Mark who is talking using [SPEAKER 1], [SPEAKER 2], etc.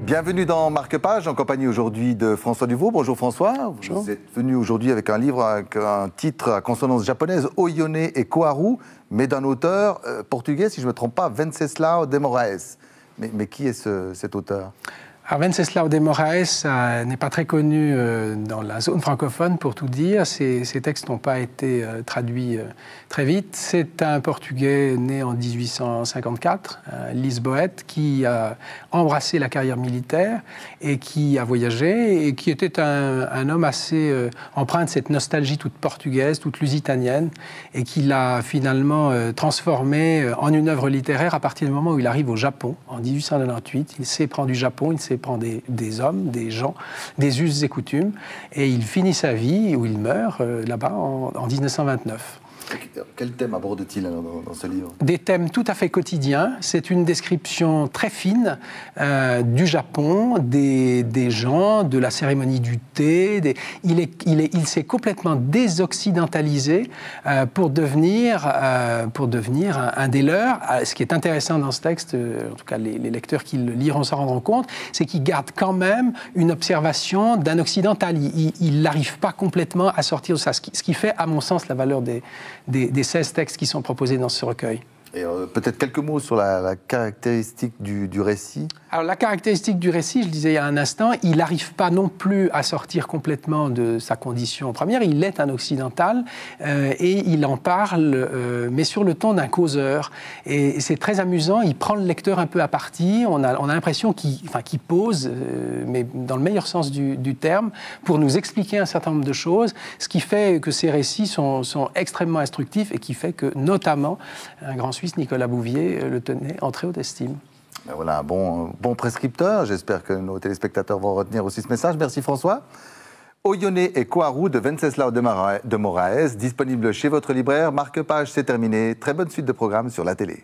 [SPEAKER 1] Bienvenue dans Marque-Page, en compagnie aujourd'hui de François Duvaux. Bonjour François.
[SPEAKER 2] Bonjour.
[SPEAKER 1] Vous êtes venu aujourd'hui avec un livre avec un titre à consonance japonaise, Oyone et Koharu, mais d'un auteur portugais, si je ne me trompe pas, Venceslau de Moraes. Mais qui est cet auteur ?
[SPEAKER 2] Alors, Venceslau de Moraes n'est pas très connu dans la zone francophone, pour tout dire. Ces textes n'ont pas été traduits très vite. C'est un Portugais né en 1854, lisboète, qui a embrassé la carrière militaire et qui a voyagé et qui était un homme assez empreint de cette nostalgie toute portugaise, toute lusitanienne, et qui l'a finalement transformé en une œuvre littéraire à partir du moment où il arrive au Japon, en 1898. Il s'éprend du Japon, il s'éprend des hommes, des gens, des us et coutumes, et il finit sa vie, où il meurt là-bas en 1929.
[SPEAKER 1] Quel thème aborde-t-il dans ce livre ?
[SPEAKER 2] Des thèmes tout à fait quotidiens. C'est une description très fine du Japon, des gens, de la cérémonie du thé. Il s'est complètement désoccidentalisé pour devenir un des leurs. Ce qui est intéressant dans ce texte, en tout cas les lecteurs qui le liront s'en rendront compte, c'est qu'il garde quand même une observation d'un occidental. Il n'arrive pas complètement à sortir de ça, ce qui fait, à mon sens, la valeur des 16 textes qui sont proposés dans ce recueil.
[SPEAKER 1] Et peut-être quelques mots sur la caractéristique du récit.
[SPEAKER 2] Alors, la caractéristique du récit, je le disais il y a un instant, il n'arrive pas non plus à sortir complètement de sa condition première. Il est un occidental et il en parle, mais sur le ton d'un causeur. Et c'est très amusant, il prend le lecteur un peu à partie. On a l'impression qu'il pose, mais dans le meilleur sens du terme, pour nous expliquer un certain nombre de choses, ce qui fait que ces récits sont extrêmement instructifs et qui fait que, notamment, un grand Suisse, Nicolas Bouvier, le tenait en très haute estime.
[SPEAKER 1] Ben voilà, un bon prescripteur. J'espère que nos téléspectateurs vont retenir aussi ce message. Merci François. Oyone et Koharu de Venceslau de Moraes, disponible chez votre libraire. Marque-Page, c'est terminé. Très bonne suite de programmes sur la télé.